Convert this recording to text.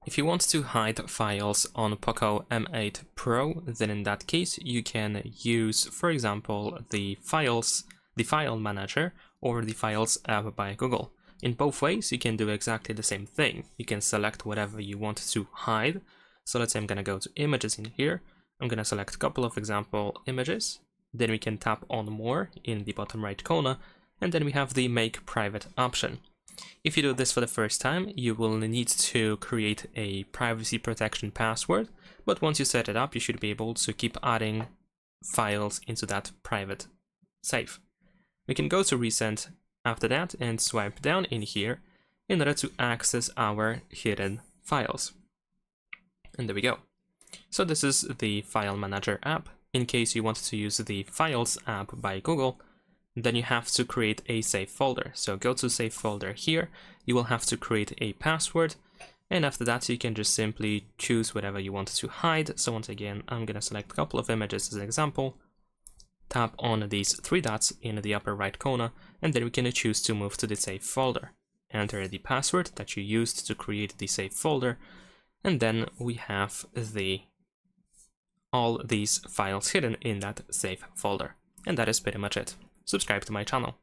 If you want to hide files on POCO M8 Pro, then in that case you can use, for example, the file manager or the Files app by Google. In both ways, you can do exactly the same thing. You can select whatever you want to hide. So let's say I'm going to go to images in here. I'm going to select a couple of example images. Then we can tap on more in the bottom right corner, and then we have the make private option. If you do this for the first time, you will need to create a privacy protection password, but once you set it up, you should be able to keep adding files into that private safe. We can go to recent after that and swipe down in here in order to access our hidden files. And there we go. So this is the File Manager app. In case you want to use the Files app by Google, then you have to create a safe folder. So go to safe folder here, you will have to create a password, and after that you can just simply choose whatever you want to hide. So once again, I'm going to select a couple of images as an example, tap on these three dots in the upper right corner, and then we can choose to move to the safe folder. Enter the password that you used to create the safe folder, and then we have all these files hidden in that safe folder. And that is pretty much it. Subscribe to my channel.